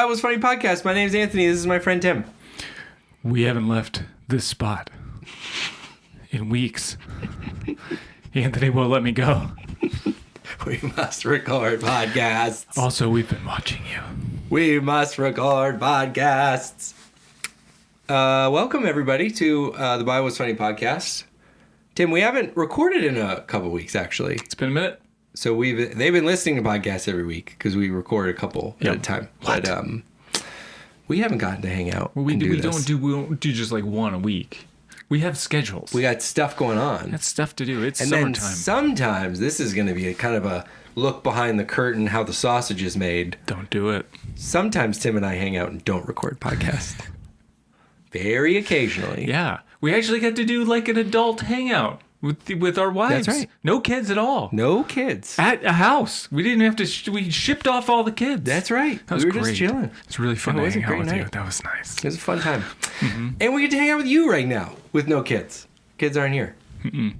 Bible's Funny podcast. My name's Anthony. This is my friend Tim. We haven't left this spot in weeks. Anthony won't let me go. We must record podcasts. Also, we've been watching you. We must record podcasts. Welcome, everybody, to the Bible's Funny podcast. Tim, we haven't recorded in a couple weeks, actually. It's been a minute. So they've been listening to podcasts every week because we record a couple at a time. What? But we haven't gotten to hang out. Well, we and don't do just like one a week. We have schedules. We got stuff going on. That's stuff to do. It's and summertime. then sometimes this is going to be a kind of a look behind the curtain how the sausage is made. Don't do it. Sometimes Tim and I hang out and don't record podcasts. Very occasionally. Yeah. We actually got to do like an adult hangout with our wives. That's right. No kids at all. No kids. At a house. We didn't have to, we shipped off all the kids. That's right. That was we were great. just chilling. It's really fun It to was a hang out great with you. night. That was nice. It was a fun time. And we get to hang out with you right now with no kids. Kids aren't here.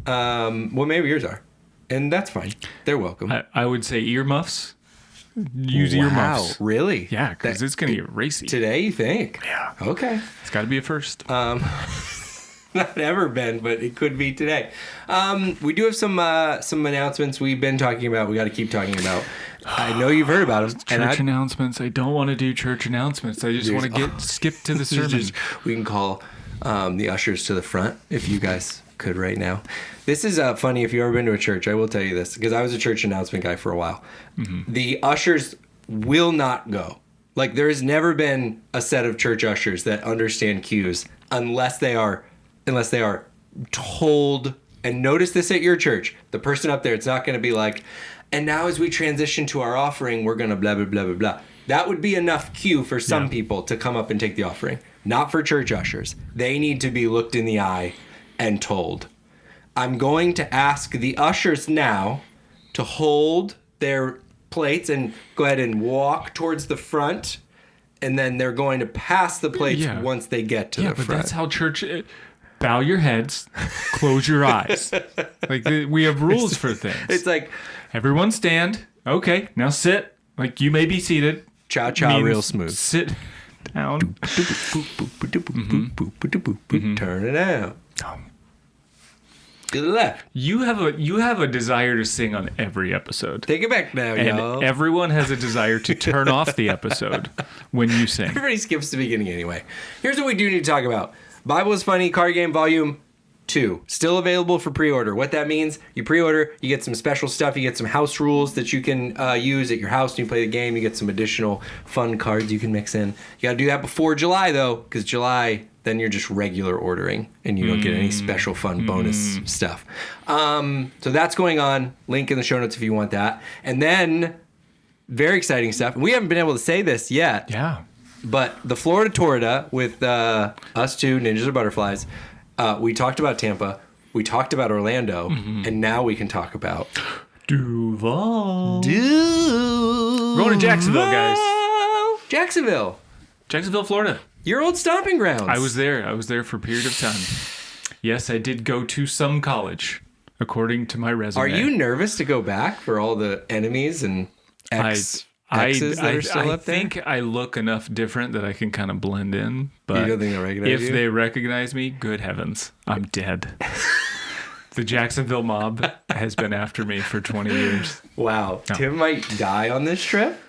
Well, maybe yours are. And that's fine. They're welcome. I would say earmuffs. Use Wow, earmuffs. really? Yeah, because it's going to get racy. Today, you think? Yeah. Okay. It's got to be a first. Not ever been, but it could be today. We do have some announcements we've been talking about. We got to keep talking about. I know you've heard about them. Church announcements. I don't want to do church announcements. I just want to skip to the sermon. We can call the ushers to the front if you guys could right now. This is funny. If you've ever been to a church, I will tell you this because I was a church announcement guy for a while. The ushers will not go. Like there has never been a set of church ushers that understand cues unless they are told. And notice this at your church. The person up there, it's not going to be like, and now as we transition to our offering, we're going to blah, blah, blah, blah, blah. That would be enough cue for some people to come up and take the offering. Not for church ushers. They need to be looked in the eye and told. I'm going to ask the ushers now to hold their plates and go ahead and walk towards the front. And then they're going to pass the plates once they get to the front. Yeah, but that's how church... Bow your heads, close your eyes. Like we have rules for things. It's like everyone stand. Okay, now sit. Like you may be seated. Cha cha, real smooth. Sit down. Turn it out. To the left. You have a desire to sing on every episode. Take it back now, and y'all. Everyone has a desire to turn off the episode when you sing. Everybody skips the beginning anyway. Here's what we do need to talk about. Bible is Funny Card Game Volume 2. Still available for pre-order. What that means, you pre-order, you get some special stuff, you get some house rules that you can use at your house and you play the game, you get some additional fun cards you can mix in. You gotta do that before July though, because July, then you're just regular ordering and you don't get any special fun bonus stuff. So that's going on. Link in the show notes if you want that. And then, very exciting stuff. We haven't been able to say this yet. Yeah. But the Florida Torrida with us two, Ninjas or Butterflies, we talked about Tampa, we talked about Orlando, and now we can talk about Duval. We're going to Jacksonville, guys. Jacksonville, Florida. Your old stomping grounds. I was there for a period of time. Yes, I did go to some college, according to my resume. Are you nervous to go back for all the enemies and exes that are still up there? I think I look enough different that I can kind of blend in. But you don't think they'll recognize you? If they recognize me, good heavens, I'm dead. The Jacksonville mob has been after me for 20 years. Wow. No. Tim might die on this trip,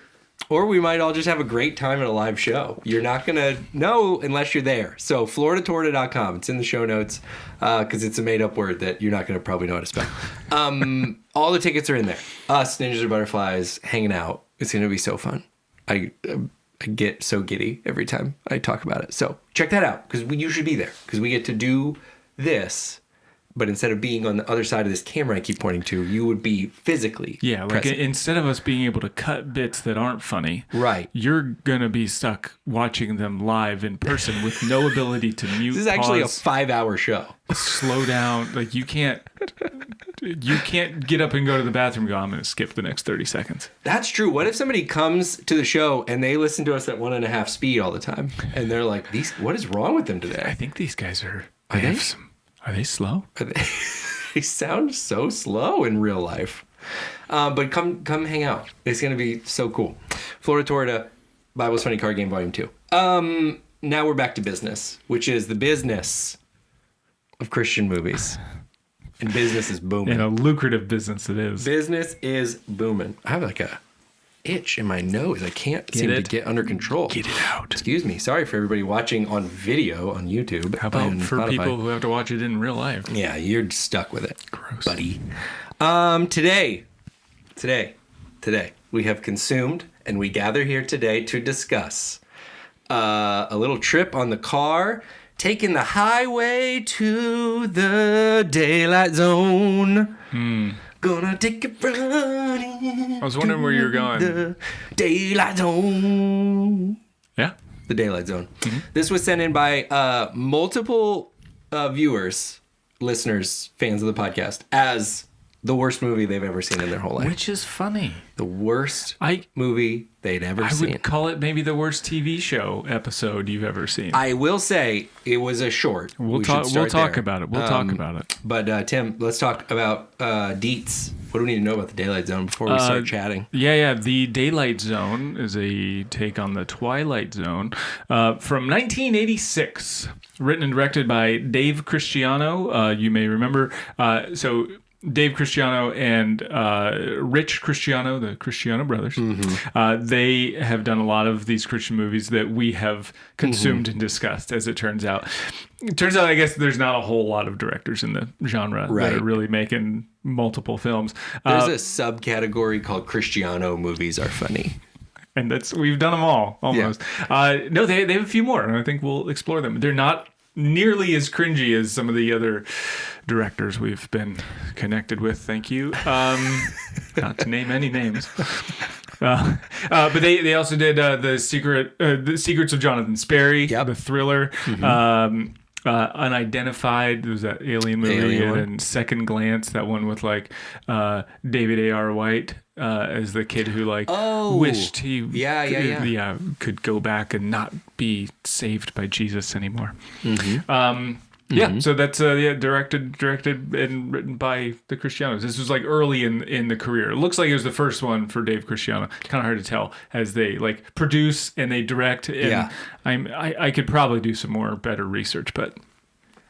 or we might all just have a great time at a live show. You're not going to know unless you're there. So floridatorrida.com. It's in the show notes because it's a made-up word that you're not going to probably know how to spell. All the tickets are in there. Us, Ninjas or Butterflies, hanging out. It's going to be so fun. I get so giddy every time I talk about it. So check that out because you should be there because we get to do this. But instead of being on the other side of this camera I keep pointing to, you would be physically present. Instead of us being able to cut bits that aren't funny, right? You're going to be stuck watching them live in person with no ability to mute, This is actually a 5-hour show. Slow down. Like you can't get up and go to the bathroom and go, I'm going to skip the next 30 seconds. That's true. What if somebody comes to the show and they listen to us at 1.5 speed all the time? And they're like, what is wrong with them today? I think these guys are they slow? They sound so slow in real life. But come hang out. It's going to be so cool. Florida Torrida, Bible's Funny Card Game Volume 2. Now we're back to business, which is the business of Christian movies. And business is booming. In a lucrative business it is. Business is booming. I have like a itch in my nose. I can't seem to get under control. Get it out. Excuse me. Sorry for everybody watching on video on YouTube. How about and for Spotify. people who have to watch it in real life? Yeah, you're stuck with it. Gross. Buddy. Today, we have consumed and we gather here today to discuss a little trip on the car, taking the highway to the daylight zone. Gonna take it running. I was wondering where you were going. The daylight zone. Yeah. The daylight zone. This was sent in by multiple viewers, listeners, fans of the podcast, as the worst movie they've ever seen in their whole life. Which is funny. The worst movie they'd ever seen. I would call it maybe the worst TV show episode you've ever seen. I will say it was a short. We'll talk about it. We'll talk about it. But Tim, let's talk about Deets. What do we need to know about the Daylight Zone before we start chatting? Yeah. The Daylight Zone is a take on the Twilight Zone from 1986, written and directed by Dave Cristiano. You may remember. So Dave Cristiano and Rich Cristiano, the Cristiano brothers, they have done a lot of these Christian movies that we have consumed and discussed, as it turns out. It turns out, I guess, there's not a whole lot of directors in the genre that are really making multiple films. There's a subcategory called Cristiano movies are funny. And we've done them all, almost. Yeah. No, they have a few more, and I think we'll explore them. They're not nearly as cringy as some of the other directors we've been connected with. Thank you. Not to name any names. But they also did the Secrets of Jonathan Sperry, the thriller. Unidentified, there was that alien movie, and then Second Glance, that one with like David A.R. White as the kid who wished he could go back and not be saved by Jesus anymore. So that's directed and written by the Cristianos. This was like early in the career. It looks like it was the first one for Dave Cristiano. Kind of hard to tell as they like produce and they direct. And I could probably do some better research, but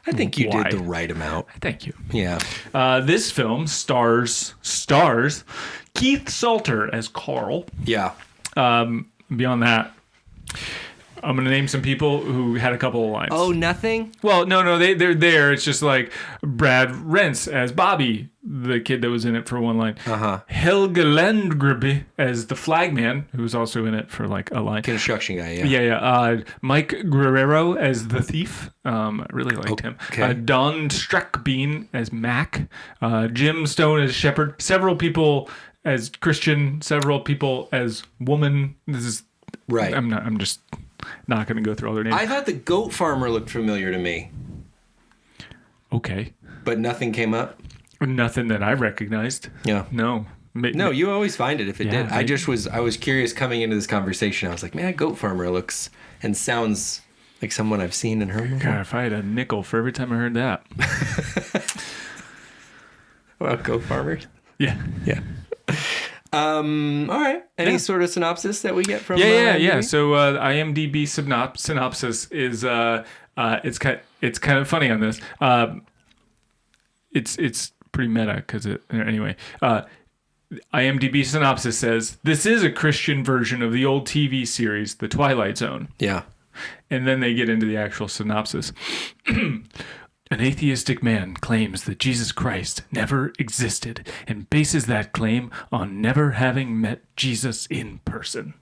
I think you did the right amount. Thank you. Yeah. This film stars Keith Salter as Carl. Yeah. Beyond that, I'm going to name some people who had a couple of lines. Oh, nothing? Well, no, they're there. It's just like Brad Rents as Bobby, the kid that was in it for one line. Helge Landgrebe as the flagman, who was also in it for like a line. Construction guy, Yeah. Mike Guerrero as the thief. I really liked him. Don Strackbean as Mac. Jim Stone as Shepherd. Several people as Christian. Several people as woman. This is right. I'm just not going to go through all their names. I thought the goat farmer looked familiar to me. Okay. But nothing came up? Nothing that I recognized. Yeah. No. No, you always find it if it did. I was curious coming into this conversation. I was like, man, goat farmer looks and sounds like someone I've seen and heard before. God, if I had a nickel for every time I heard that. Well, goat farmers? Yeah. All right. Any sort of synopsis that we get from? Yeah. So IMDb synopsis is it's kind of funny on this. It's pretty meta because anyway. IMDb synopsis says this is a Christian version of the old TV series The Twilight Zone. Yeah. And then they get into the actual synopsis. An atheistic man claims that Jesus Christ never existed and bases that claim on never having met Jesus in person.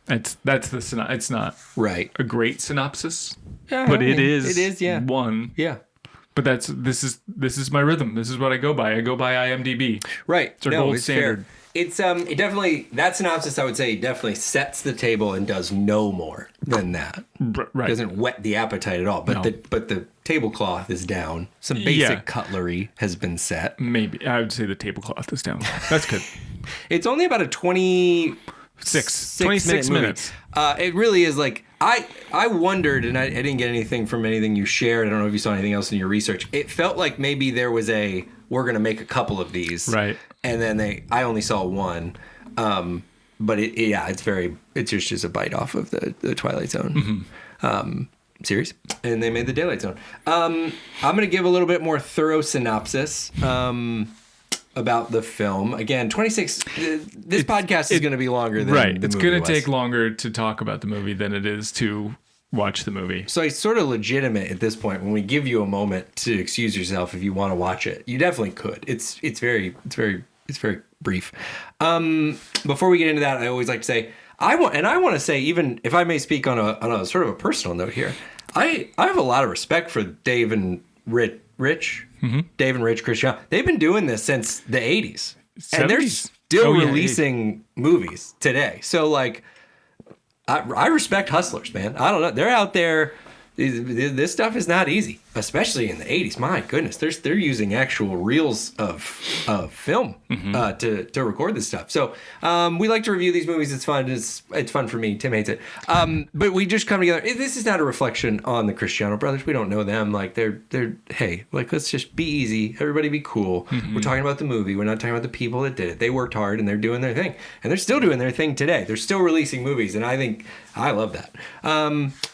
That's the synopsis. It's not a great synopsis, but it is one. Yeah. But this is my rhythm. This is what I go by. I go by IMDb. Right. It's our gold standard. Fair. It's it definitely, that synopsis I would say definitely sets the table and does no more than that. Right. Doesn't whet the appetite at all. But the tablecloth is down. Some basic cutlery has been set. Maybe I would say the tablecloth is down. That's good. It's only about a 26 minutes. It really is like I wondered, and I didn't get anything from anything you shared. I don't know if you saw anything else in your research. It felt like maybe there was we're going to make a couple of these. Right. And then I only saw one. but it's just a bite off of the Twilight Zone series, and they made the Daylight Zone. I'm going to give a little bit more thorough synopsis about the film. Again, 26. This podcast is going to be longer than right. The it's going to take longer to talk about the movie than it is to watch the movie. So it's sort of legitimate at this point when we give you a moment to excuse yourself if you want to watch it. You definitely could. It's very brief. Before we get into that, I always like to say I want to say, even if I may speak on a sort of a personal note here, I have a lot of respect for Dave and Rich. Dave and Rich Christian. They've been doing this since the 80s. 70s. And they're still releasing movies today. So, like, I respect hustlers, man. I don't know. They're out there. This stuff is not easy, especially in the 80s. My goodness, they're using actual reels of film to record this stuff. So we like to review these movies. It's fun. It's fun for me. Tim hates it. But we just come together. This is not a reflection on the Cristiano brothers. We don't know them. Like they're hey, like let's just be easy. Everybody be cool. We're talking about the movie. We're not talking about the people that did it. They worked hard and they're doing their thing, and they're still doing their thing today. They're still releasing movies, and I love that.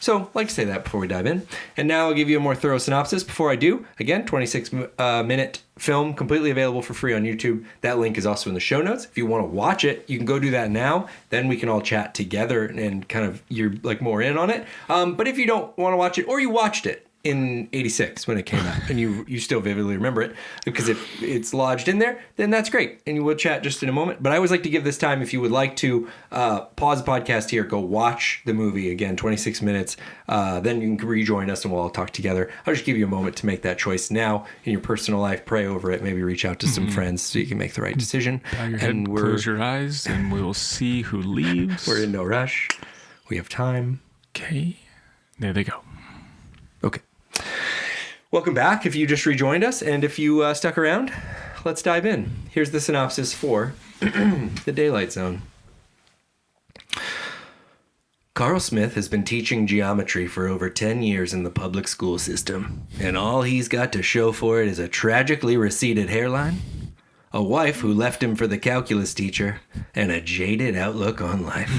So I'd like to say that before we dive in. And now I'll give you a more thorough synopsis. Before I do, again, 26-minute film, completely available for free on YouTube. That link is also in the show notes. If you want to watch it, you can go do that now. Then we can all chat together and kind of, you're like more in on it. But if you don't want to watch it, or you watched it in 86 when it came out and you still vividly remember it because it's lodged in there, then that's great, and we'll chat just in a moment. But I always like to give this time, if you would like to pause the podcast here, go watch the movie again, 26 minutes, then you can rejoin us and we'll all talk together. I'll just give you a moment to make that choice now in your personal life. Pray over it, maybe reach out to some friends so you can make the right decision. Bow your head, close your eyes, and we'll see who leaves. We're in no rush, we have time. Okay, there they go. Okay. Welcome back if you just rejoined us, and if you stuck around, let's dive in. Here's the synopsis for The Daylight Zone. Carl Smith has been teaching geometry for over 10 years in the public school system, and all he's got to show for it is a tragically receded hairline, a wife who left him for the calculus teacher, and a jaded outlook on life.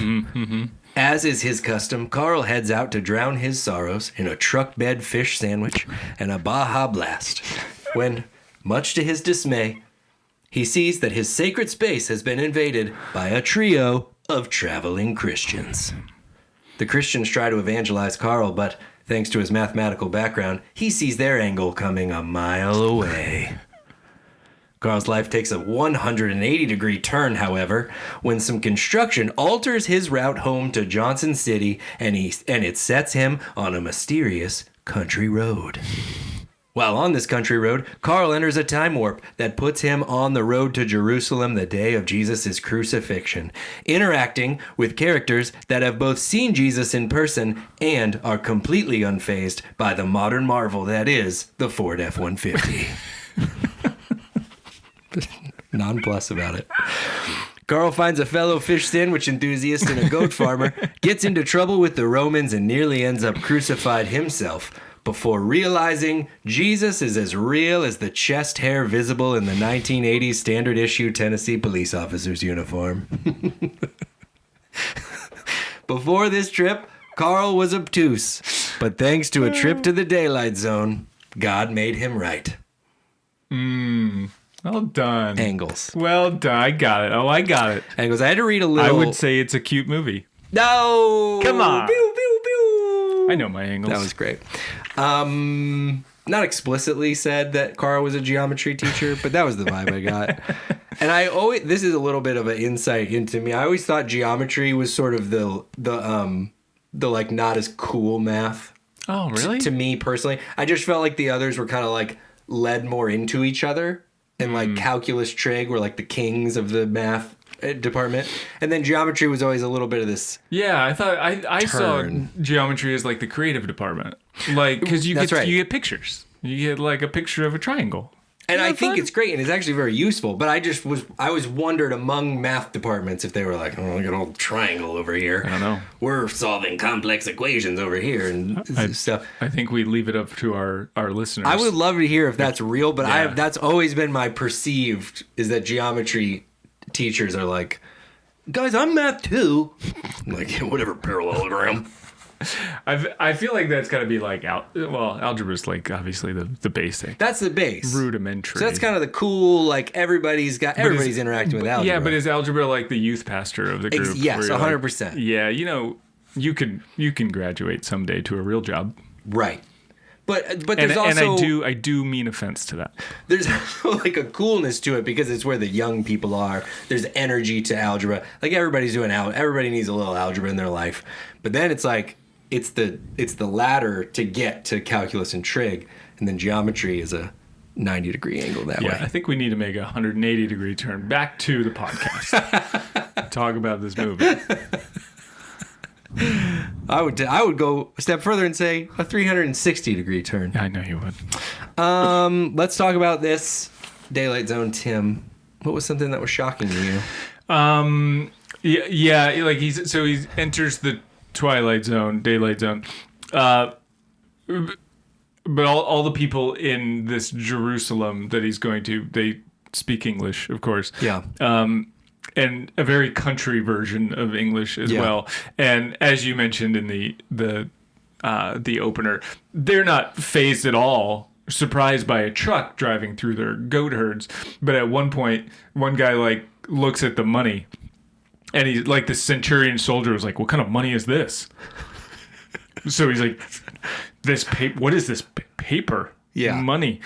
As is his custom, Carl heads out to drown his sorrows in a truck bed fish sandwich and a Baja Blast, when, much to his dismay, he sees that his sacred space has been invaded by a trio of traveling Christians. The Christians try to evangelize Carl, but thanks to his mathematical background, he sees their angle coming a mile away. Carl's life takes a 180-degree turn, however, when some construction alters his route home to Johnson City, and it sets him on a mysterious country road. While on this country road, Carl enters a time warp that puts him on the road to Jerusalem the day of Jesus' crucifixion, interacting with characters that have both seen Jesus in person and are completely unfazed by the modern marvel that is the Ford F-150. Non-plus about it. Carl finds a fellow fish sandwich enthusiast and a goat farmer, gets into trouble with the Romans, and nearly ends up crucified himself before realizing Jesus is as real as the chest hair visible in the 1980s standard issue Tennessee police officer's uniform. Before this trip, Carl was obtuse, but thanks to a trip to the Daylight Zone, God made him right. Well done. Angles. Well done. I got it. Oh, I got it. Angles. I had to read a little. I would say it's a cute movie. No. Come on. Pew, pew, pew. I know my angles. That was great. Not explicitly said that Carl was a geometry teacher, but that was the vibe I got. And this is a little bit of an insight into me. I always thought geometry was sort of the like not as cool math. Oh, really? To me personally, I just felt like the others were kind of like led more into each other. And like calculus, trig were like the kings of the math department, and then geometry was always a little bit of this. Yeah, I thought I saw geometry as like the creative department, like because you get pictures, you get like a picture of a triangle. And I think it's great, and it's actually very useful. But I was wondered among math departments if they were like, oh, look at old triangle over here. I don't know. We're solving complex equations over here and stuff. I think we leave it up to our listeners. I would love to hear if that's real, but that's always been my perceived is that geometry teachers are like guys, I'm math too. I'm like, whatever, parallelogram. I feel like that's got to be like algebra's like obviously the basic. That's the base. Rudimentary. So that's kind of the cool. Like everybody's interacting with algebra. Yeah, but is algebra like the youth pastor of the group? Yes, 100%. Like, yeah, you can graduate someday to a real job. Right. But there's also, and I do mean offense to that. There's also like a coolness to it because it's where the young people are. There's energy to algebra. Like everybody's doing everybody needs a little algebra in their life. But then it's like it's the ladder to get to calculus and trig, and then geometry is a 90-degree angle that way. I think we need to make a 180-degree turn back to the podcast. Talk about this movie. I would go a step further and say a 360-degree turn. I know you would. Let's talk about this Daylight Zone, Tim. What was something that was shocking to you? Like he enters the Twilight Zone, Daylight Zone. But all the people in this Jerusalem that he's going to, they speak English, of course. Yeah. And a very country version of English as well. And as you mentioned in the opener, they're not fazed at all, surprised by a truck driving through their goat herds. But at one point, one guy like looks at the money, and he's like, the centurion soldier was like, "What kind of money is this?" So he's like, "This paper. What is this paper? Money."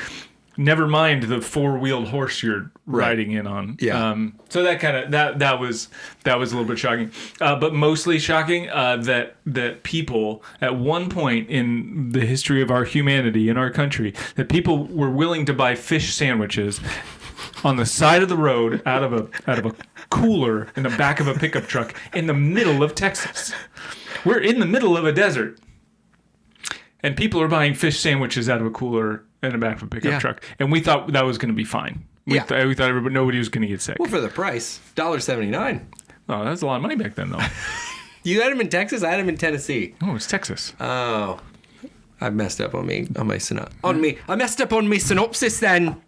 Never mind the four-wheeled horse you're riding in on. Yeah. So that kind of that was a little bit shocking, but mostly shocking that people at one point in the history of our humanity in our country, that people were willing to buy fish sandwiches on the side of the road out of a cooler in the back of a pickup truck in the middle of Texas. We're in the middle of a desert, and people are buying fish sandwiches out of a cooler in the back of a pickup truck, and we thought that was going to be fine. We thought nobody was going to get sick. Well, for the price, $1.79. Oh, that's a lot of money back then, though. You had him in Texas. I had him in Tennessee. Oh, it's Texas. Oh, I messed up on my synopsis. Then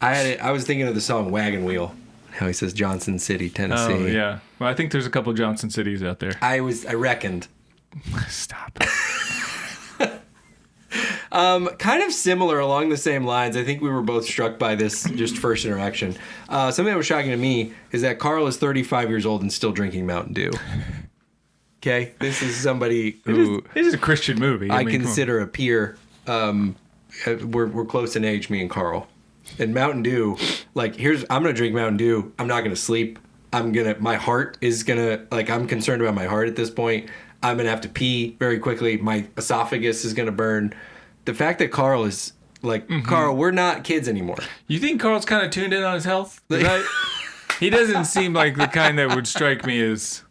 I was thinking of the song "Wagon Wheel." How he says Johnson City, Tennessee. Oh yeah. Well, I think there's a couple of Johnson cities out there. I reckoned. Stop. Kind of similar along the same lines. I think we were both struck by this just first interaction. Something that was shocking to me is that Carl is 35 years old and still drinking Mountain Dew. Okay, this is somebody who it is a Christian movie. I consider a peer. We're close in age, me and Carl. And Mountain Dew, like I'm gonna drink Mountain Dew. I'm not gonna sleep. My heart is gonna I'm concerned about my heart at this point. I'm gonna have to pee very quickly. My esophagus is gonna burn. The fact that Carl is like, Carl, we're not kids anymore. You think Carl's kind of tuned in on his health? He doesn't seem like the kind that would strike me as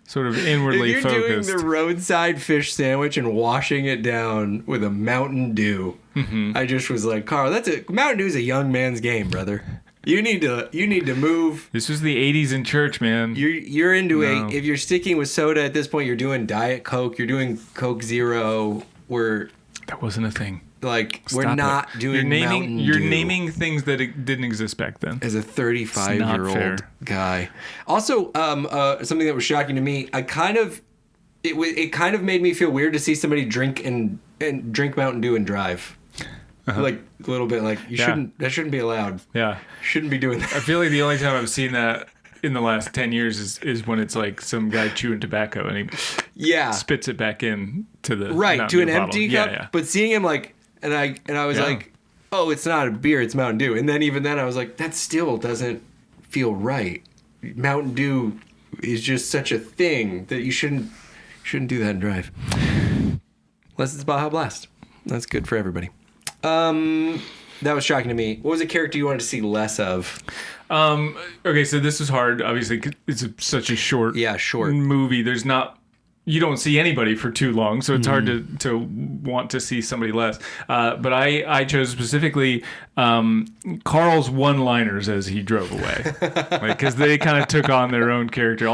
sort of inwardly focused. If you're doing the roadside fish sandwich and washing it down with a Mountain Dew, I just was like, Carl, Mountain Dew is a young man's game, brother. You need to move. This was the 80s in church, man. You're into if you're sticking with soda at this point, you're doing Diet Coke, you're doing Coke Zero. That wasn't a thing. Like, stop, we're not doing Mountain Dew. You're naming things that didn't exist back then. As a 35-year-old guy. Also, something that was shocking to me, it kind of made me feel weird to see somebody drink Mountain Dew and drive. Like a little bit like that shouldn't be allowed. Yeah. Shouldn't be doing that. I feel like the only time I've seen that in the last 10 years is when it's like some guy chewing tobacco and he spits it back in to the to an empty cup. Yeah. But seeing him and I was like, oh, it's not a beer, it's Mountain Dew. And then even then I was like, that still doesn't feel right. Mountain Dew is just such a thing that you shouldn't do that and drive. Unless it's Baja Blast. That's good for everybody. That was shocking to me. What was a character you wanted to see less of? Okay, so this is hard. Obviously, it's such a short movie. You don't see anybody for too long, so it's hard to want to see somebody less. But I chose specifically Carl's one-liners as he drove away, because they kind of took on their own character.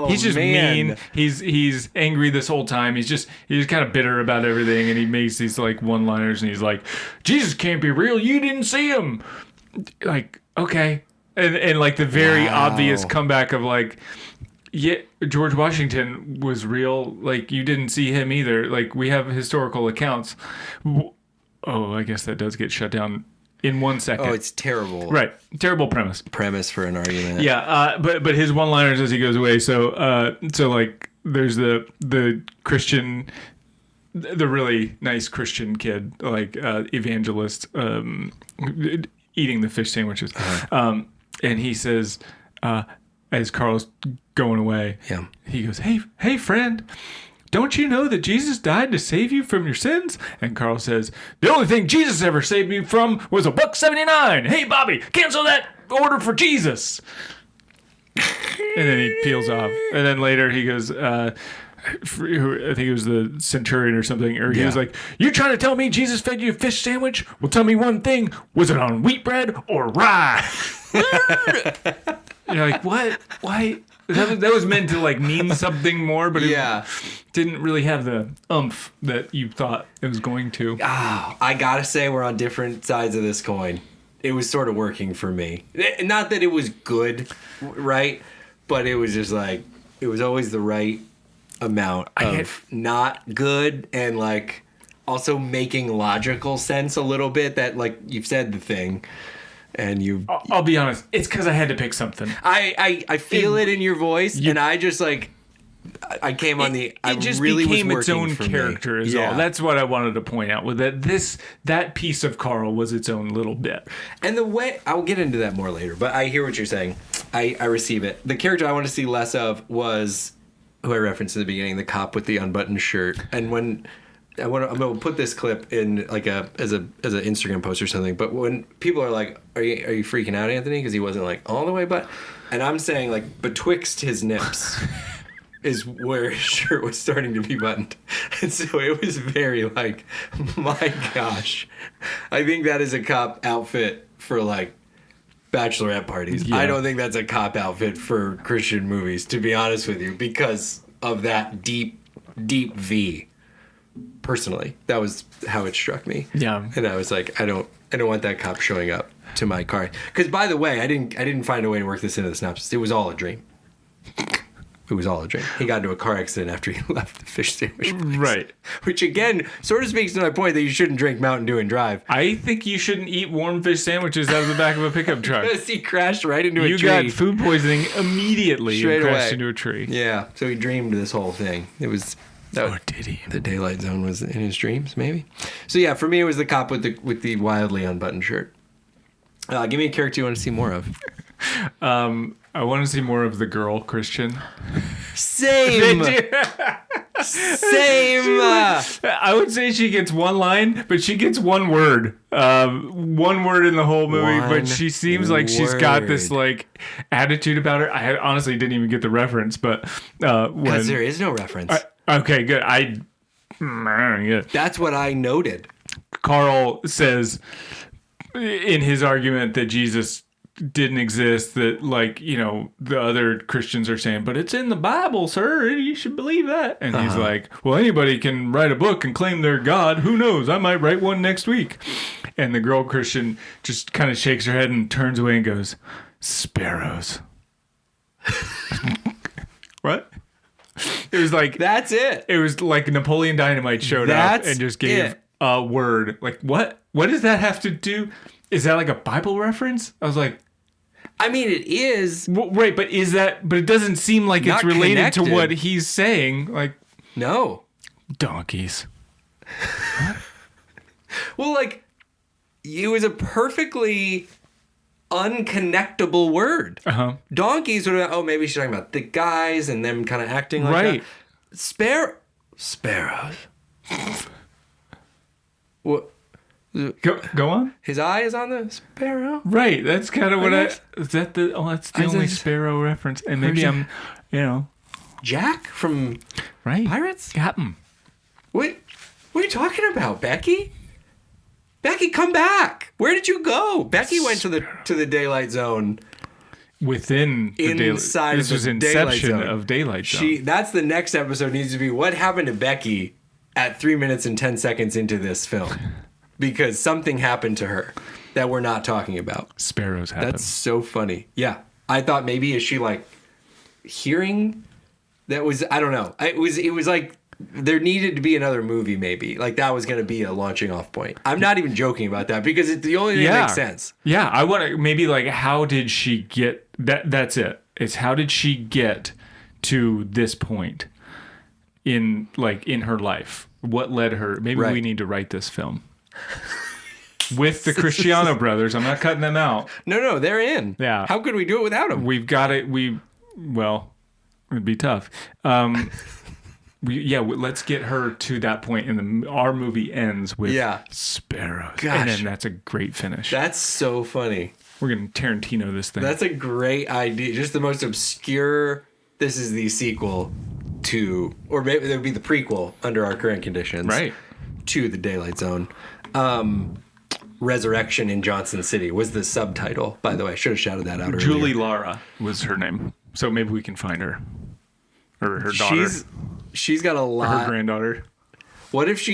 He's just mean. He's angry this whole time. He's kind of bitter about everything, and he makes these like one-liners, and he's like, "Jesus can't be real. You didn't see him." Like, okay. and like the very obvious comeback of like, yeah, George Washington was real. Like, you didn't see him either. Like, we have historical accounts. Oh, I guess that does get shut down in 1 second. Oh, it's terrible. Right. Terrible premise. Premise for an argument. Yeah, but his one-liners as he goes away. So like there's the Christian, the really nice Christian kid, like evangelist, eating the fish sandwiches, and he says, as Carl's going away, he goes, "Hey, friend. Don't you know that Jesus died to save you from your sins?" And Carl says, "The only thing Jesus ever saved me from was $1.79. Hey, Bobby, cancel that order for Jesus." And then he peels off. And then later he goes, I think it was the centurion or something, or he was like, "You trying to tell me Jesus fed you a fish sandwich? Well, tell me one thing. Was it on wheat bread or rye?" You're like, what? Why? That was meant to like mean something more, but it didn't really have the oomph that you thought it was going to. I gotta say, we're on different sides of this coin. It was sort of working for me. Not that it was good, right? But it was just like, it was always the right amount of not good and like also making logical sense a little bit, that like you've said the thing. And I'll be honest, it's because I had to pick something. I feel it in your voice, and I just like, I came on the. It just became its own character, is all. That's what I wanted to point out, with that piece of Carl was its own little bit. And the way, I'll get into that more later, but I hear what you're saying. I receive it. The character I want to see less of was who I referenced in the beginning, the cop with the unbuttoned shirt, and when. I'm gonna put this clip in like as an Instagram post or something. But when people are like, "Are you freaking out, Anthony?" Because he wasn't like all the way, and I'm saying like betwixt his nips is where his shirt was starting to be buttoned, and so it was very like, my gosh, I think that is a cop outfit for like bachelorette parties. Yeah. I don't think that's a cop outfit for Christian movies, to be honest with you, because of that deep V. Personally, that was how it struck me. Yeah, and I was like, I don't want that cop showing up to my car. Because by the way, I didn't find a way to work this into the synopsis. It was all a dream. It was all a dream. He got into a car accident after he left the fish sandwich place. Right. Which again sort of speaks to my point that you shouldn't drink Mountain Dew and drive. I think you shouldn't eat warm fish sandwiches out of the back of a pickup truck. Because he crashed right into a tree. You got food poisoning immediately. Straight and crashed away. Into a tree. Yeah. So he dreamed this whole thing. It was. Or did he? The daylight zone was in his dreams, maybe. So yeah, for me, it was the cop with the wildly unbuttoned shirt. Give me a character you want to see more of. I want to see more of the girl Christian. Same. Same. I would say she gets one line, but she gets one word. One word in the whole movie, but she seems like she's got this like attitude about her. I honestly didn't even get the reference, but because there is no reference. Okay, good. That's what I noted. Carl says in his argument that Jesus didn't exist, that like, you know, the other Christians are saying, but it's in the Bible, sir, you should believe that. And he's like, well, anybody can write a book and claim they're God. Who knows? I might write one next week. And the girl Christian just kind of shakes her head and turns away and goes, sparrows. What? It was like, that's it. It was like Napoleon Dynamite showed up and just gave a word. Like, what does that have to do? Is that like a Bible reference? I was like, I mean, it is. Well, right, but it doesn't seem like it's related to what he's saying. Like, no. Donkeys. Well, like, it was a perfectly unconnectable word. Donkeys would have, maybe she's talking about the guys and them kind of acting like that. Sparrows. What? Go on. His eye is on the sparrow. Right. That's kind of what that's the only sparrow reference. And maybe I'm, Jack from Pirates? Captain. What are you talking about, Becky? Becky, come back. Where did you go? Becky went to the Daylight Zone. Within the inside This was Inception of Daylight Zone. That's the next episode needs to be what happened to Becky at 3 minutes and 10 seconds into this film. Because something happened to her. that we're not talking about. Sparrows happen. That's so funny. Yeah. I thought maybe is she like hearing that was, I don't know. It was like there needed to be another movie maybe. Like that was going to be a launching off point. I'm not even joking about that because it's the only thing that makes sense. Yeah. I want to maybe like, how did she get that? That's it. It's how did she get to this point in her life? What led her? Maybe we need to write this film. With the Cristiano brothers. I'm not cutting them out. No, they're in. Yeah. How could we do it without them? We've got it. Well, it'd be tough. Let's get her to that point. And our movie ends with sparrows. Gosh. And then that's a great finish. That's so funny. We're going to Tarantino this thing. That's a great idea. Just the most obscure, this is the sequel to, or maybe it would be the prequel under our current conditions. Right. To The Daylight Zone. Resurrection in Johnson City was the subtitle, by the way. I should have shouted that out earlier. Julie Lara was her name. So maybe we can find her. Or her daughter. She's got a lot. Or her granddaughter. What if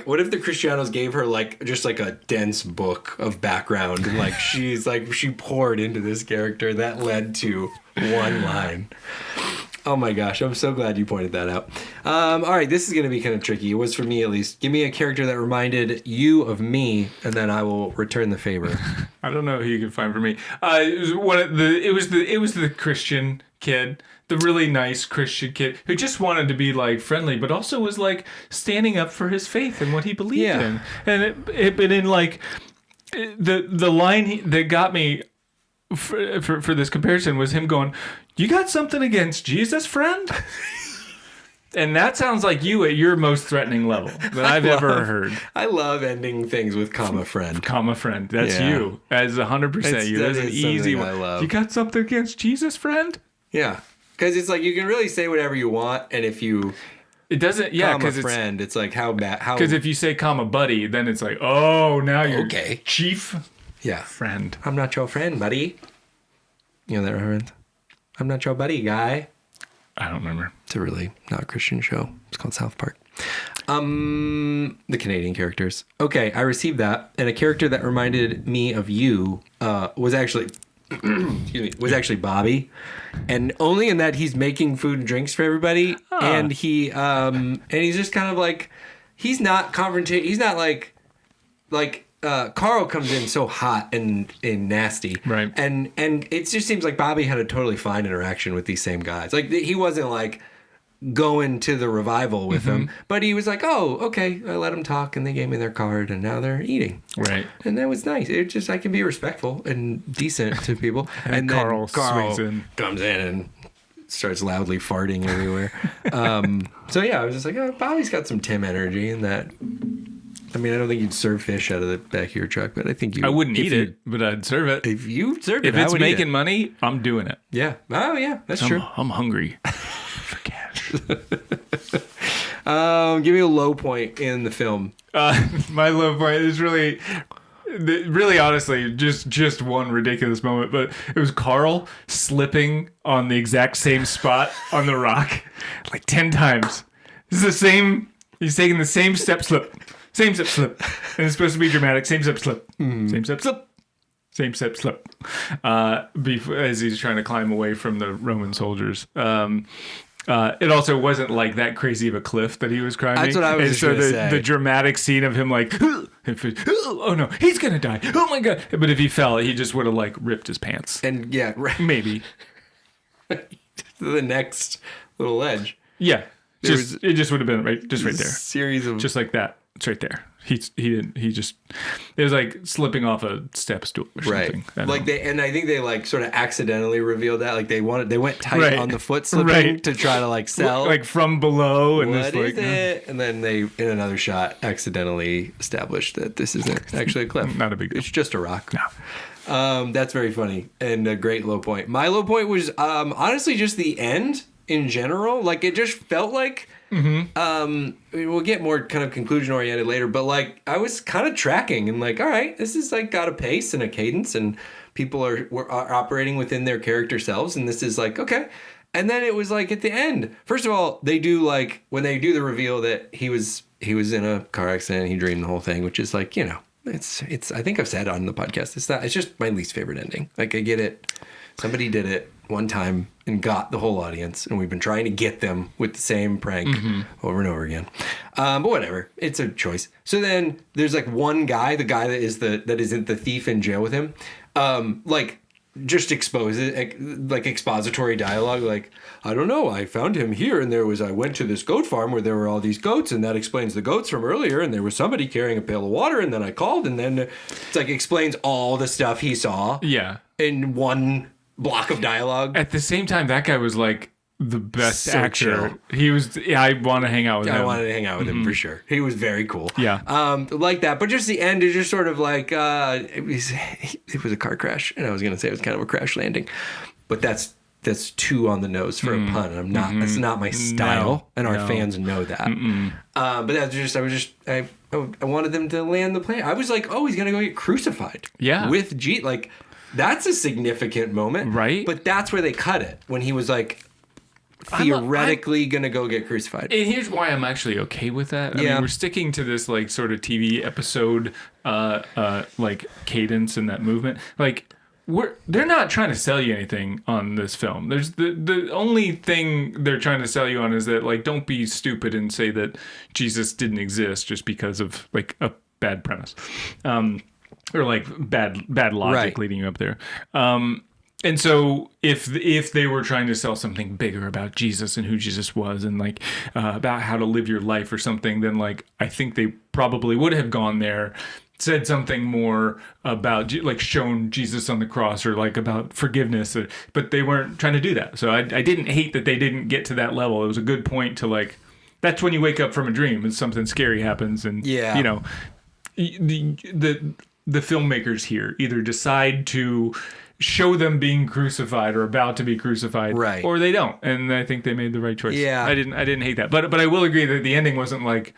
what if the Cristianos gave her like just like a dense book of background and like she poured into this character that led to one line. Oh my gosh, I'm so glad you pointed that out. All right, this is going to be kind of tricky. It was for me at least. Give me a character that reminded you of me, and then I will return the favor. I don't know who you can find for me. It was the Christian kid, the really nice Christian kid who just wanted to be like friendly, but also was like standing up for his faith and what he believed in. And it in like the line that got me for this comparison was him going, "You got something against Jesus, friend?" And that sounds like you at your most threatening level that I've ever heard. I love ending things with comma friend. Comma friend. That's you. As 100% you. That's an easy one. I love. You got something against Jesus, friend? Yeah. Because it's like you can really say whatever you want, and if you... It doesn't... Yeah, because it's... friend, it's like how bad... Because if you say comma buddy, then it's like, oh, now you're... Okay. Chief... Yeah. Friend. I'm not your friend, buddy. You know that reference? I'm not your buddy, guy. I don't remember. It's a really not Christian show. It's called South Park. The Canadian characters. Okay, I received that, and a character that reminded me of you was actually, Bobby, and only in that he's making food and drinks for everybody, and he's just kind of like, he's not confrontational. He's not like. Carl comes in so hot and nasty. Right. And it just seems like Bobby had a totally fine interaction with these same guys. Like, he wasn't, like, going to the revival with them, but he was like, oh, okay, I let them talk, and they gave me their card, and now they're eating. Right. And that was nice. It just, I can be respectful and decent to people. and then Carl swings in. Comes in and starts loudly farting everywhere. So, yeah, I was just like, oh, Bobby's got some Tim energy in that... I mean, I don't think you'd serve fish out of the back of your truck, but I think you... I wouldn't eat it, but I'd serve it. If you served it, if it's making money, I'm doing it. Yeah. Oh, yeah. That's true. I'm hungry for cash. Give me a low point in the film. My low point is really honestly just one ridiculous moment, but it was Carl slipping on the exact same spot on the rock like 10 times. This is the same... He's taking the same step slip. Same step slip. And it's supposed to be dramatic. Same step slip. Same step slip. Same step slip. As he's trying to climb away from the Roman soldiers. It also wasn't like that crazy of a cliff that he was climbing. That's what I was just going to say. The dramatic scene of him like, oh no, he's going to die. Oh my God. But if he fell, he just would have like ripped his pants. And yeah. Maybe. The next little ledge. Yeah. It just would have been right there. Series of... Just like that. It's right there. It was like slipping off a step stool or something. Right. I think they like sort of accidentally revealed that. Like they went tight on the foot slipping to try to like sell. Like from below. And what is it? And then they, in another shot, accidentally established that this isn't actually a cliff. Not a big deal. It's just a rock. No. That's very funny and a great low point. My low point was honestly just the end in general. Like it just felt like... we'll get more kind of conclusion oriented later, but like I was kind of tracking and like, all right, this is like got a pace and a cadence and people are operating within their character selves, and this is like, okay. And then it was like at the end, first of all, they do like when they do the reveal that he was in a car accident, he dreamed the whole thing, which is like, you know, it's I think I've said on the podcast, it's just my least favorite ending. Like, I get it. Somebody did it one time and got the whole audience, and we've been trying to get them with the same prank over and over again. But whatever, it's a choice. So then there's like one guy, the guy that isn't the thief in jail with him, like just exposes like expository dialogue, like, I don't know, I found him here, and I went to this goat farm where there were all these goats, and that explains the goats from earlier, and there was somebody carrying a pail of water, and then I called, and then it's like explains all the stuff he saw in one block of dialogue. At the same time, that guy was like the best So actor. chill. He was. I want to hang out with him. I wanted to hang out with him for sure. He was very cool. Yeah. Like that. But just the end is just sort of like it was a car crash, and I was gonna say it was kind of a crash landing, but that's too on the nose for a pun. I'm not. That's not my style, and our fans know that. But that's just. I wanted them to land the plane. I was like, oh, he's gonna go get crucified. Yeah. With G, like, that's a significant moment, right? But that's where they cut it, when he was like, theoretically gonna go get crucified. And here's why I'm actually okay with that. I mean, we're sticking to this like sort of TV episode like cadence and that movement. Like, they're not trying to sell you anything on this film. There's the only thing they're trying to sell you on is that, like, don't be stupid and say that Jesus didn't exist just because of like a bad premise. Or like bad logic leading you up there. And so if they were trying to sell something bigger about Jesus and who Jesus was, and like about how to live your life or something, then like I think they probably would have gone there, said something more about, like, shown Jesus on the cross, or like about forgiveness, but they weren't trying to do that. So I didn't hate that they didn't get to that level. It was a good point to, like, that's when you wake up from a dream and something scary happens, and you know, the filmmakers here either decide to show them being crucified or about to be crucified, right, or they don't, and I think they made the right choice. Yeah, I didn't hate that, but I will agree that the ending wasn't like,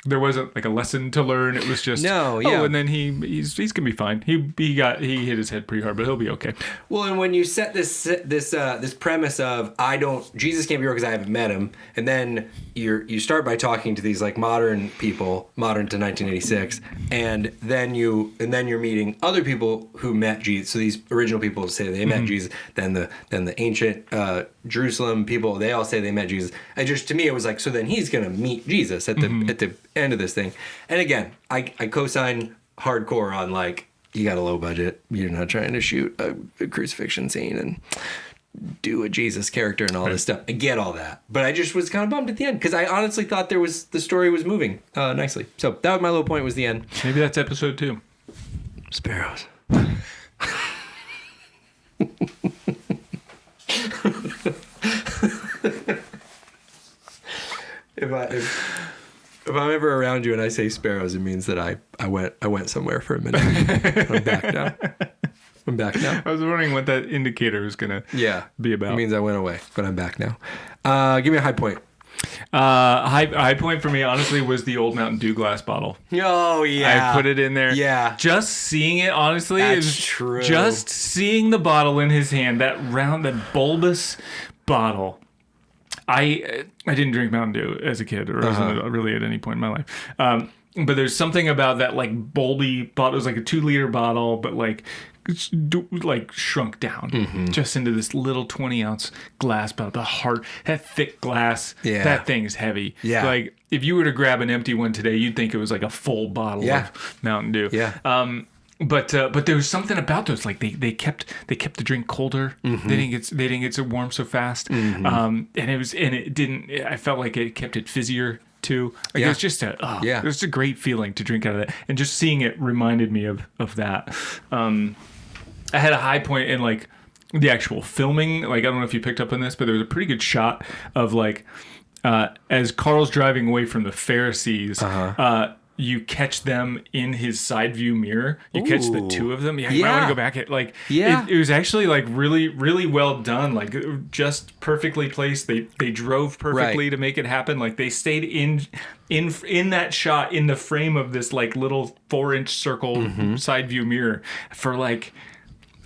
there wasn't like a lesson to learn. It was just and then he's gonna be fine. He hit his head pretty hard, but he'll be okay. Well, and when you set this premise of Jesus can't be real because I haven't met him, and then you start by talking to these like modern people, modern to 1986, and then you're meeting other people who met Jesus. So these original people say they met Jesus. Then the ancient Jerusalem people, they all say they met Jesus. And just, to me, it was like, so then he's gonna meet Jesus at the end of this thing. And again, I co-sign hardcore on, like, you got a low budget, you're not trying to shoot a crucifixion scene and do a Jesus character and all this stuff. I get all that, but I just was kind of bummed at the end because I honestly thought the story was moving nicely. So that was my low point, was the end. Maybe that's episode 2. Sparrows. If I'm ever around you and I say sparrows, it means that I went somewhere for a minute. I'm back now. I was wondering what that indicator was gonna be about. It means I went away, but I'm back now. Give me a high point. High point for me, honestly, was the old Mountain Dew glass bottle. Oh yeah, I put it in there. Yeah, just seeing it, honestly, that's true. Just seeing the bottle in his hand, that bulbous bottle. I didn't drink Mountain Dew as a kid, or really at any point in my life. But there's something about that, like, bulby bottle. It was like a 2-liter bottle, but like shrunk down just into this little 20-ounce glass bottle. That thick glass. Yeah. That thing is heavy. Yeah. Like, if you were to grab an empty one today, you'd think it was like a full bottle of Mountain Dew. Yeah. But there was something about those, like they kept the drink colder. They didn't get so warm so fast. I felt like it kept it fizzier too. Like, it was just it was a great feeling to drink out of that, and just seeing it reminded me of that. I had a high point in, like, the actual filming. Like, I don't know if you picked up on this, but there was a pretty good shot of, like, as Carl's driving away from the Pharisees, you catch them in his side view mirror. You catch the two of them. Yeah, you might want to go back at, like, it was actually, like, really, really well done. Like, just perfectly placed. They drove perfectly to make it happen. Like, they stayed in that shot, in the frame of this, like, little 4-inch circle side view mirror for, like,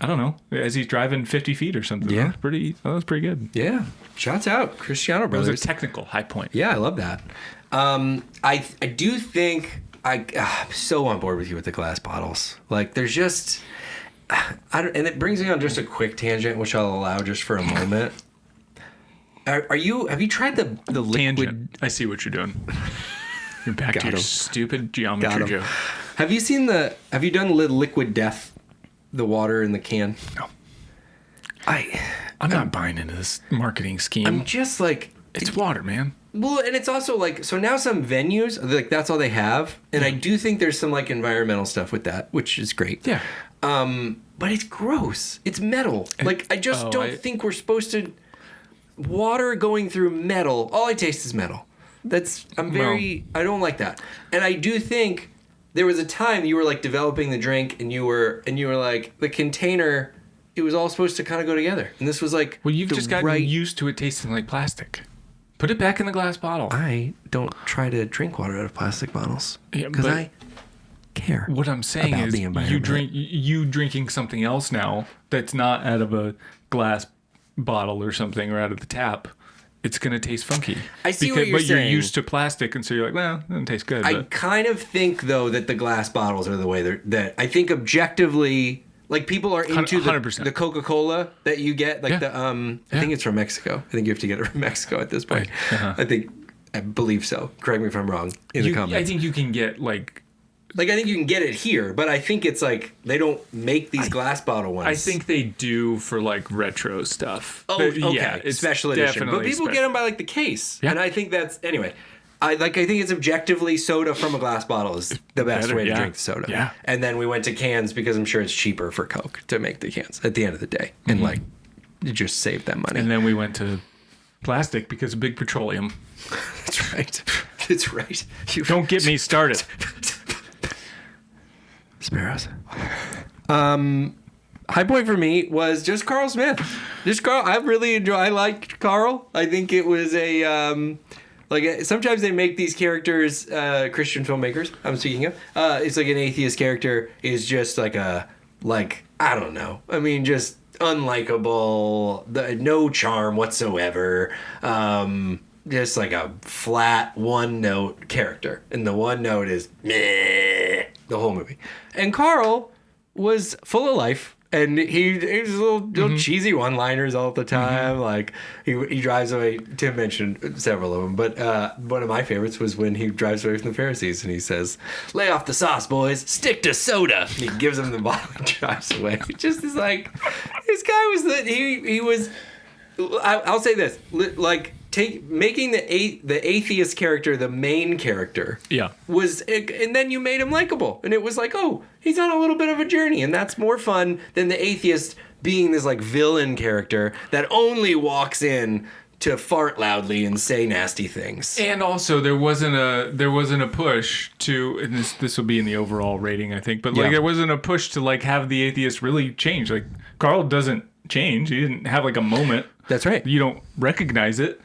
I don't know, as he's driving 50 feet or something. Yeah. That was pretty good. Yeah. Shouts out, Cristiano Brothers. It was a technical high point. Yeah, I love that. I do think I'm so on board with you with the glass bottles. Like, there's just, and it brings me on just a quick tangent, which I'll allow just for a moment. Have you tried the liquid? Tangent. I see what you're doing. You're back to your stupid geometry joke. Have you done Liquid Death, the water in the can? No. I'm not buying into this marketing scheme. I'm just like, it's water, man. Well, and it's also like, so now some venues, like, that's all they have. And I do think there's some, like, environmental stuff with that, which is great. Yeah. But it's gross. It's metal. Like, I just don't think we're supposed to... Water going through metal, all I taste is metal. I don't like that. And I do think there was a time you were, like, developing the drink, and you were like, the container, it was all supposed to kind of go together. And this was like... Well, you've just gotten used to it tasting like plastic. Put it back in the glass bottle. I don't try to drink water out of plastic bottles because I care. What I'm saying is, you drinking something else now that's not out of a glass bottle or something, or out of the tap. It's gonna taste funky. I see what you're saying. But you're used to plastic, and so you're like, well, it doesn't taste good. I kind of think though that the glass bottles are the way that I think objectively. Like, people are into the Coca-Cola that you get, like I think it's from Mexico. I think you have to get it from Mexico at this point. I believe so. Correct me if I'm wrong in the comments. I think you can get I think you can get it here, but I think it's like they don't make these glass bottle ones. I think they do for like retro stuff. Oh, okay. Yeah, it's special edition. But people get them by like the case. Yeah. And I think that's, anyway. I think it's objectively soda from a glass bottle is the best way to drink soda. Yeah. And then we went to cans because I'm sure it's cheaper for Coke to make the cans at the end of the day. And like, it just saved them money. And then we went to plastic because of big petroleum. That's right. That's right. Don't get me started. Sparrows. High point for me was just Carl Smith. Just Carl. I liked Carl. I think it was a... Like, sometimes they make these characters, Christian filmmakers, I'm speaking of, it's like an atheist character is just like I don't know. I mean, just unlikable, no charm whatsoever. Just like a flat one-note character. And the one note is meh, the whole movie. And Carl was full of life. And he was little cheesy one-liners all the time. Like, he drives away. Tim mentioned several of them, but one of my favorites was when he drives away from the Pharisees and he says, "Lay off the sauce, boys. Stick to soda." And he gives them the bottle and drives away. It just is like, this guy was he was. I'll say this, like, making the atheist character the main character. Yeah. And then you made him likable, and it was like, oh, he's on a little bit of a journey, and that's more fun than the atheist being this like villain character that only walks in to fart loudly and say nasty things. And also, there wasn't a push to, and this will be in the overall rating, I think, but like there wasn't a push to like have the atheist really change. Like, Carl doesn't change. He didn't have like a moment. That's right. You don't recognize it.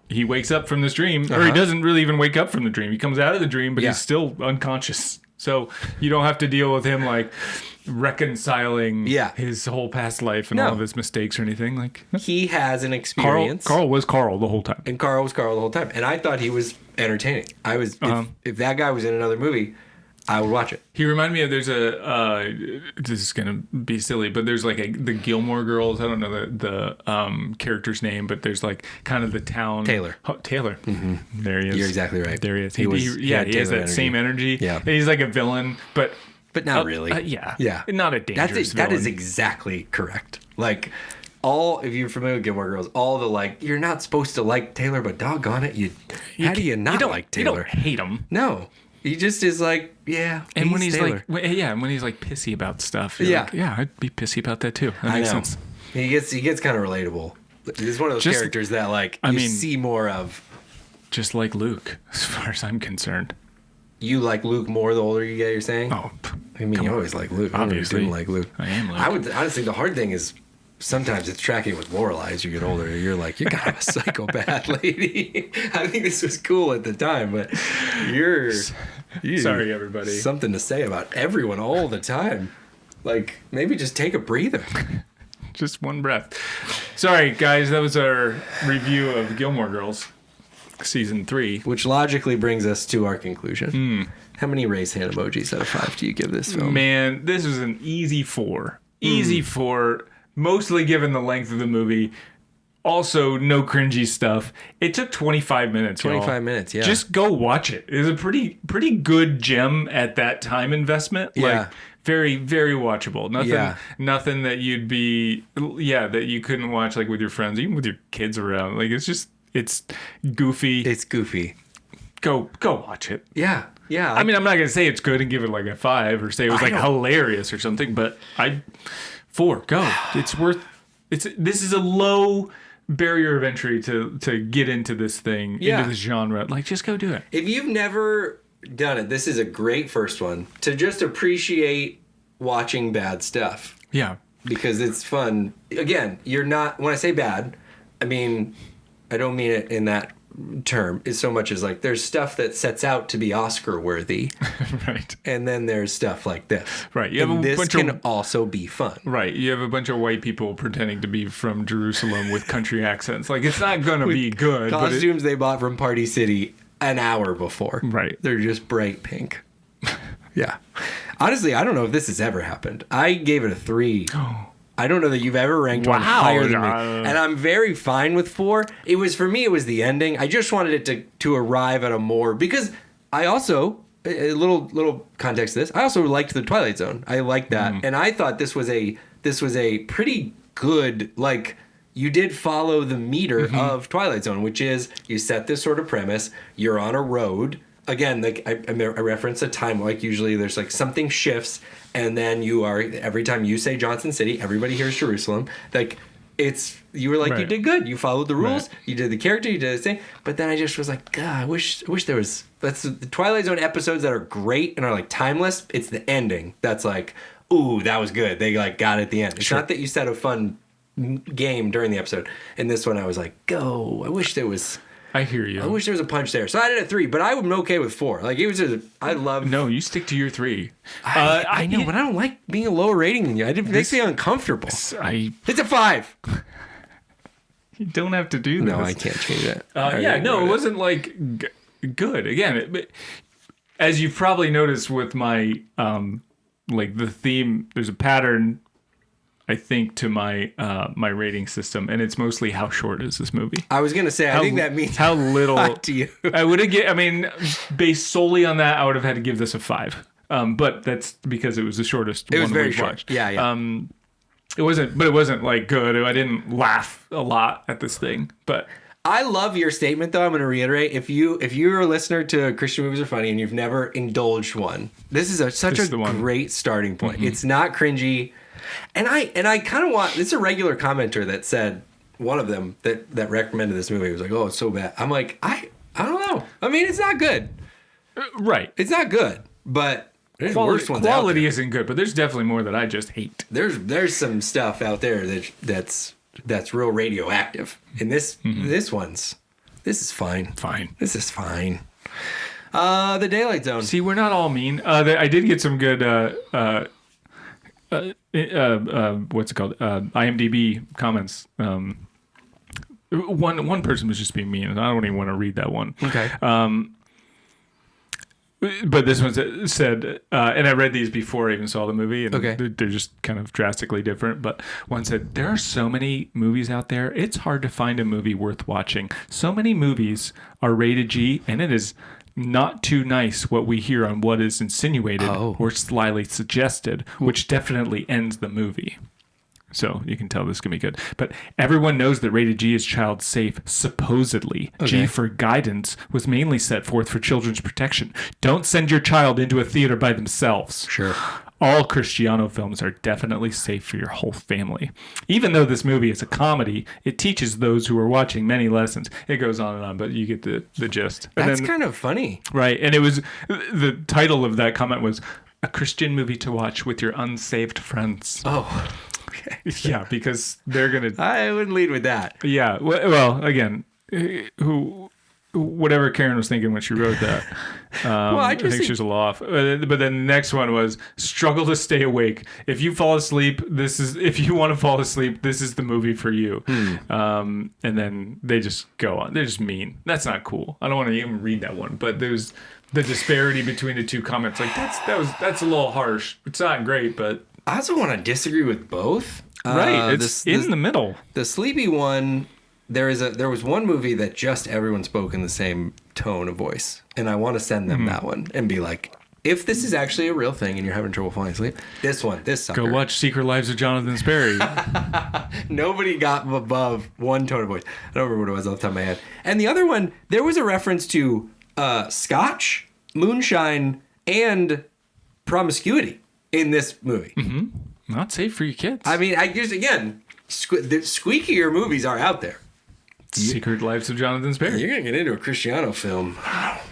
He wakes up from this dream, or he doesn't really even wake up from the dream. He comes out of the dream, but he's still unconscious. So you don't have to deal with him like reconciling his whole past life and all of his mistakes or anything. Like, he has an experience. Carl was Carl the whole time. And Carl was Carl the whole time. And I thought he was entertaining. I was if that guy was in another movie, I would watch it. He reminded me of, there's this is going to be silly, but there's like the Gilmore Girls. I don't know the character's name, but there's like kind of the town. Taylor. Taylor. Mm-hmm. There he is. You're exactly right. There he is. He has that same energy. Yeah. And he's like a villain, but not really. Yeah. Not a dangerous villain. That is exactly correct. Like, if you're familiar with Gilmore Girls, all the like, you're not supposed to like Taylor, but doggone it, how do you not like Taylor? You don't hate him. No. He just is like, and when he's Taylor. and when he's like pissy about stuff, like, I'd be pissy about that too. That makes sense. He gets kind of relatable. He's one of those characters that like you see more of. Just like Luke, as far as I'm concerned. You like Luke more the older you get, you're saying? Oh, I mean, you always like Luke. Obviously, I didn't like Luke. I am Luke. I would honestly, the hard thing is sometimes it's tracking with Lorelai as you get older. You're like, you're kind of a psychopath lady. I think this was cool at the time, but you sorry, everybody. Something to say about everyone all the time. Like, maybe just take a breather. Just one breath. Sorry, guys. That was our review of Gilmore Girls. season 3. Which logically brings us to our conclusion. How many raise hand emojis out of 5 do you give this film? Man, this was an easy 4. Easy 4, mostly given the length of the movie. Also, no cringy stuff. It took 25 minutes. 25 minutes, yeah. Just go watch it. It was a pretty good gem at that time investment. Yeah. Like, very, very watchable. Nothing that you'd be, that you couldn't watch like with your friends, even with your kids around. Like, it's goofy. It's goofy. Go watch it. Yeah. Yeah. I mean, I'm not going to say it's good and give it like a 5 or say it was like hilarious or something, but 4, go. It's worth, this is a low barrier of entry to get into this thing, into this genre. Like, just go do it. If you've never done it, this is a great first one to just appreciate watching bad stuff. Yeah. Because it's fun. Again, you're not, when I say bad, I mean, I don't mean it in that term. It's so much as like, there's stuff that sets out to be Oscar worthy. Right. And then there's stuff like this. Right. This can also be fun. Right. You have a bunch of white people pretending to be from Jerusalem with country accents. Like, it's not going to be good. Costumes they bought from Party City an hour before. Right. They're just bright pink. Yeah. Honestly, I don't know if this has ever happened. I gave it a 3. I don't know that you've ever ranked one higher than me. And I'm very fine with 4. For me, it was the ending. I just wanted it to arrive at a more, because I also, a little context to this, I also liked the Twilight Zone. I liked that. And I thought this was a pretty good, like, you did follow the meter of Twilight Zone, which is you set this sort of premise, you're on a road. Again, like I reference a time, like usually there's like something shifts, and then every time you say Johnson City, everybody hears Jerusalem. Like, you were like, you did good. You followed the rules. Right. You did the character. You did the thing. But then I just was like, God, I wish there was. That's the Twilight Zone episodes that are great and are like timeless. It's the ending that's like, ooh, that was good. They like got it at the end. It's not that you set a fun game during the episode. And this one, I was like, go. I wish there was. I hear you. I wish there was a punch there. So I did a 3, but I'm okay with 4. Like, it was I love. No, you stick to your 3. I know, but I don't like being a lower rating than you. It makes me uncomfortable. It's a 5. You don't have to do this. No, I can't change that. It wasn't like good. Again, as you've probably noticed with my like the theme, there's a pattern, I think, to my my rating system, and it's mostly how short is this movie. I was gonna say, I think that means how little to you. I would have based solely on that, I would have had to give this a 5. But that's because it was the shortest. It was very short. Watched. Yeah. It wasn't like good. I didn't laugh a lot at this thing, but. I love your statement, though. I'm going to reiterate: if you're a listener to Christian Movies Are Funny and you've never indulged one, this is such a great starting point. It's not cringy. And I kind of want, this is a regular commenter that said, one of them that recommended this movie was like, oh, it's so bad. I'm like, I don't know. I mean, it's not good. Right. It's not good, but there's worse ones out there. Quality isn't good, but there's definitely more that I just hate. There's some stuff out there that's real radioactive. And this is fine. Fine. This is fine. The Daylight Zone. See, we're not all mean. I did get some good what's it called? IMDb comments. One person was just being mean, and I don't even want to read that one. Okay. But this one said, and I read these before I even saw the movie, and okay. They're just kind of drastically different. But one said, there are so many movies out there, it's hard to find a movie worth watching. So many movies are rated G, and it is not too nice what we hear on what is insinuated or slyly suggested, which definitely ends the movie. So you can tell this can be good. But everyone knows that rated G is child safe, supposedly. Okay. G for guidance was mainly set forth for children's protection. Don't send your child into a theater by themselves. Sure. All Cristiano films are definitely safe for your whole family. Even though this movie is a comedy, it teaches those who are watching many lessons. It goes on and on, but you get the gist. That's kind of funny. Right. And it was, the title of that comment was, a Christian movie to watch with your unsaved friends. Oh, okay. Yeah, because they're going to... I wouldn't lead with that. Yeah. Well, again, who whatever Karen was thinking when she wrote that. I think she was a little off. But then the next one was struggle to stay awake. If you fall asleep, if you want to fall asleep, this is the movie for you. And then they just go on. They're just mean. That's not cool. I don't want to even read that one. But there's the disparity between the two comments. Like that's a little harsh. It's not great, but I also want to disagree with both. Right. It's in the middle. The sleepy one. There was one movie that just everyone spoke in the same tone of voice, and I want to send them that one and be like, if this is actually a real thing and you're having trouble falling asleep, this sucker. Go watch Secret Lives of Jonathan Sperry. Nobody got above one tone of voice. I don't remember what it was off the top of my head. And the other one, there was a reference to scotch, moonshine, and promiscuity in this movie. Mm-hmm. Not safe for your kids. I mean, I guess again, the squeakier movies are out there. Secret Lives of Jonathan Sperry. You're going to get into a Cristiano film.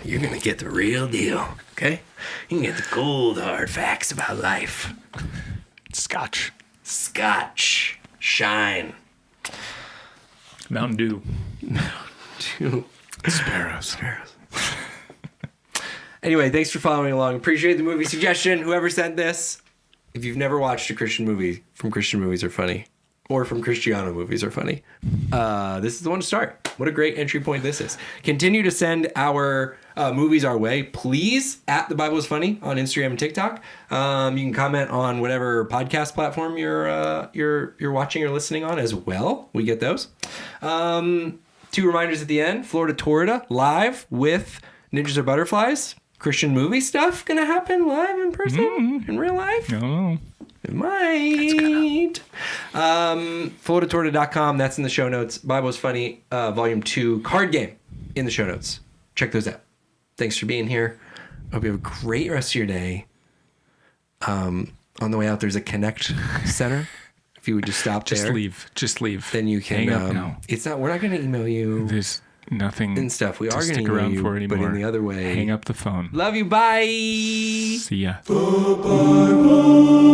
You're going to get the real deal, okay? You can get the cold, hard facts about life. Scotch. Shine. Mountain Dew. Sparrows. Anyway, thanks for following along. Appreciate the movie suggestion. Whoever sent this, if you've never watched a Christian movie from Christian Movies Are Funny, or from Cristiano Movies Are Funny, this is the one to start. What a great entry point this is. Continue to send our movies our way, please, at The Bible is Funny on Instagram and TikTok. You can comment on whatever podcast platform you're watching or listening on as well. We get those. 2 reminders at the end. Florida Torrida live with Ninjas Are Butterflies. Christian movie stuff gonna happen live in person in real life? No. It might. FloridaTorrida.com. That's in the show notes. Bible is Funny, Volume 2 card game in the show notes. Check those out. Thanks for being here. Hope you have a great rest of your day. On the way out, there's a Connect Center. If you would just stop there. Just leave. Then you can. Hang up now. We're not going to email you. There's nothing and stuff. We are going to stick around you, for anymore. But in the other way. Hang up the phone. Love you. Bye. See ya. The Bible